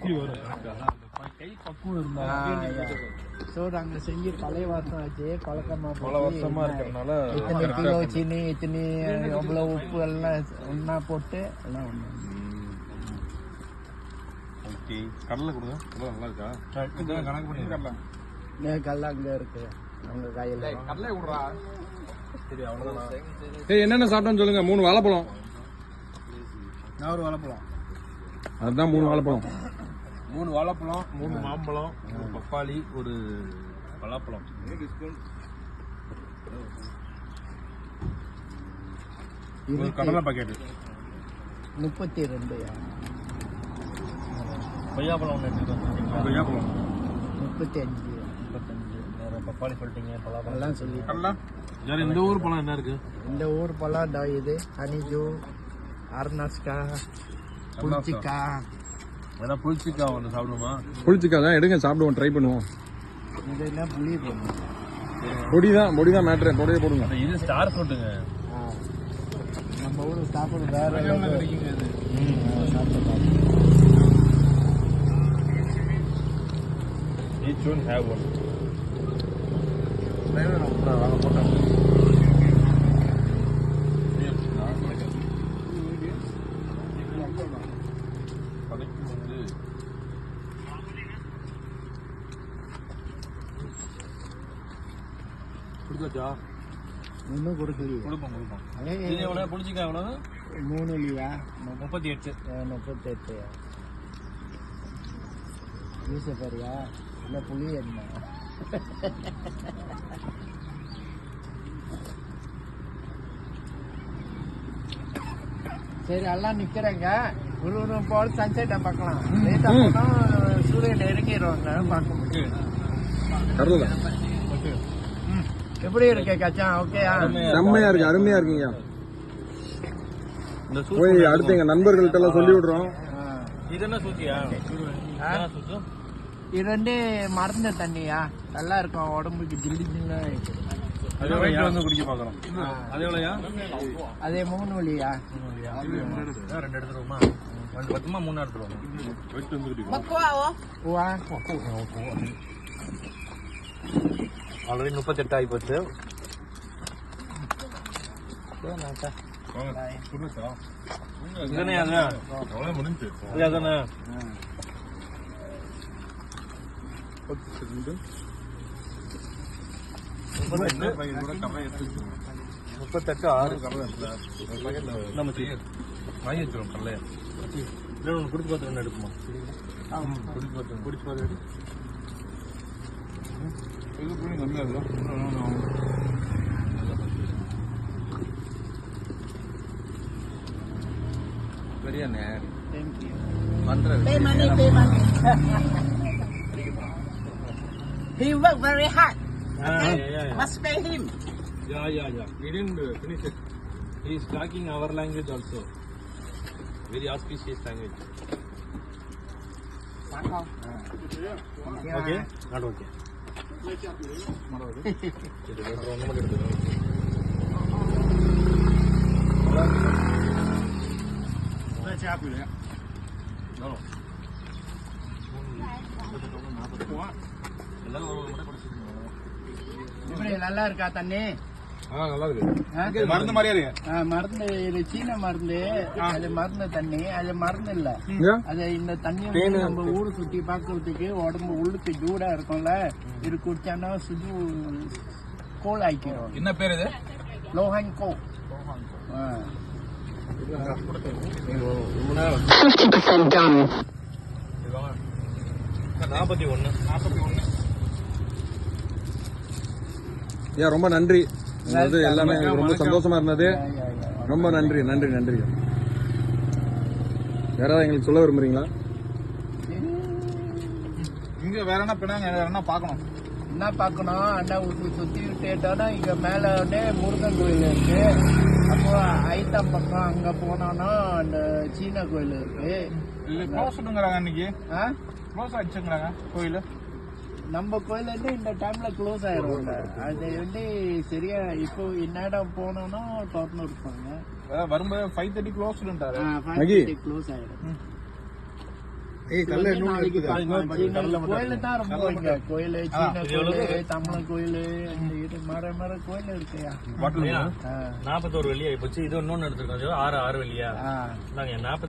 கை பக்குவம் இருந்தா நாங்க செஞ்சு பழைய வருஷம் ஆச்சு, பழக்கமா பல வருஷமா இருக்கிறதுனால இத்தனை கிலோ சீனி, இத்தனை எவ்வளவு உப்பு எல்லாம் ஒன்னா போட்டு எல்லாம் ஒண்ணு. ஓகே, கடலை கொடுங்க. நல்லா இருக்கா? கணக்கு பண்ணி கடலை கல்ல அங்க இருக்கு அவங்க கையில. கடலை விடுறா. சரி, அவ்வளவுதான். என்னென்ன சாப்பிட்டோன்னு சொல்லுங்க. 3 வாழைப்பழம். நான் ஒரு வாழைப்பழம். அதுதான் 3 வாழைப்பழம். 3 வாழைப்பழம், 3 மாம்பழம், 1 பப்பாளி, 1 பலாப்பழம். ஒரு கடலை பாக்கெட். 32. கொய்யாப்பழம் ஒன்று எடுத்துக்கிட்டு கொய்யாப்பழம் 35. வேற பப்பாளி சொல்லிட்டீங்க, பலாப்பழம் எல்லாம் சொல்லி. வேற இந்த ஊர் பழம் என்ன இருக்கு? இந்த ஊர் பழம் இது ஹனிஜோ, அர்னாஸ்கா, புளிச்சிக்கா. ஏன்னா புளிச்சிக்கா ஒன்று சாப்பிடுமா? புளிச்சிக்கா தான் எடுங்க, சாப்பிடுவோம், ட்ரை பண்ணுவோம். இது என்ன புளி போடணும்? பொடி தான் மேட்ரு. பொடியை போடுங்க. இது ஸ்டார் ஃப்ரூட்டுங்க. நம்ம ஊர் சாப்பிட வேற கிடைக்குங்க இது. சாப்பிட்டு Each one have one. வாங்க போட்டோம். கொடுத்தாச்சா? இன்னும் கொடுக்கலையே. கொடுப்போம். புளிச்சிக்கா எவ்வளவு? 3 இல்லையா? 38. 38. ஜூஸ் பாரியா இல்லை புளி என்ன? சரி, எல்லாம் நிக்கிறேங்க. ஒரு போல் சன்செட்டை பார்க்கலாம். லேட்டா போனா சூரியன் இறங்கிடுவாங்க, பார்க்க முடியும். எப்படி இருக்கு கச்சான்? ஓகேயா? செம்மையா இருக்கு, அருமையா இருக்குங்க. போய் அடுத்து எங்க நண்பர்கள்ட்ட எல்லாம் சொல்லி விடுறோம். இது என்ன சூச்சியா? இது வந்து மருந்து தண்ணியா, நல்லா இருக்கும் உடம்புக்கு. ஜில்லு ஜில்லு வந்து குடிக்க பாக்குறோம். அது எவ்வளோயா? அதே 3 வழியா? 2 எடுத்துருவோமா? 2 பத்துமா 3 எடுத்துருவோம். ஆல்ரெடி 38 ஆகி போச்சு. அதானே 38 6 நம்ம வாங்கி வச்சிருவோம். கடலையா ஒன்று குடிச்சு பார்த்து ஒன்று எடுக்குமா? குடிச்சு பார்த்து எடு. சரியாண்ணே. Pay money. He work very hard. Must pay him. Yeah. We didn't finish it. He is talking our language also. Very auspicious language. Okay? Not okay. இப்படி நல்லா இருக்கா தண்ணி? நல்லா இருக்கு. மருந்து மாதிரியா இருக்கு. மருந்து இது சீன மருந்து. அது மருந்து தண்ணி, அது மருந்து இல்ல. அது இந்த தண்ணி நம்ம ஊரு சுத்தி பாக்குறதுக்கு உடம்பு உள்ளுக்கு ஜூடா இருக்கும்ல, இது குடிச்சானா சுது கோல் ஆயிக்கிறோம். என்ன பேர் இது? லோஹன் கோ. 50% done. 41. ரொம்ப நன்றி. எல்லாமே ரொம்ப சந்தோஷமா இருந்தது. ரொம்ப நன்றி. வேற ஏதாவது எங்களுக்கு சொல்ல விரும்புறீங்களா? இங்க வேற என்ன பின்னாங்க, வேற என்ன பார்க்கணும்? என்ன பார்க்கணும்? அண்ணா சுத்தி விட்டோம்னா இங்க மேல முருகன் கோயில் இருக்கு. அப்போ ஐத்தாம் பக்கம் அங்க போனோம்னா அந்த சீன கோயில் இருக்கு. க்ளோஸ்ங்கிறாங்க இன்னைக்கு. க்ளோஸ் ஆயிடுச்சுங்கிறாங்க கோயில். நம்ம கோயில் வந்து இந்த டைம்ல க்ளோஸ் ஆயிரும். அது வந்து சரியா இப்போ இந்நேரம் போனோம்னா திறந்து இருப்பாங்க. வரும்போது 5:30 க்ளோஸ் க்ளோஸ் ஆயிடும். நாளைக்கு பார்க்கலாம். கோயில தான் ரொம்ப இங்க கோயில், சீன கோயில், தமிழ் கோயில், இது மர கோயில் இருக்குயா. 41 வெள்ளி ஆயிப்போச்சு. இது இன்னொன்னு எடுத்துருக்கோம். 6 வெள்ளியா? நாங்க 40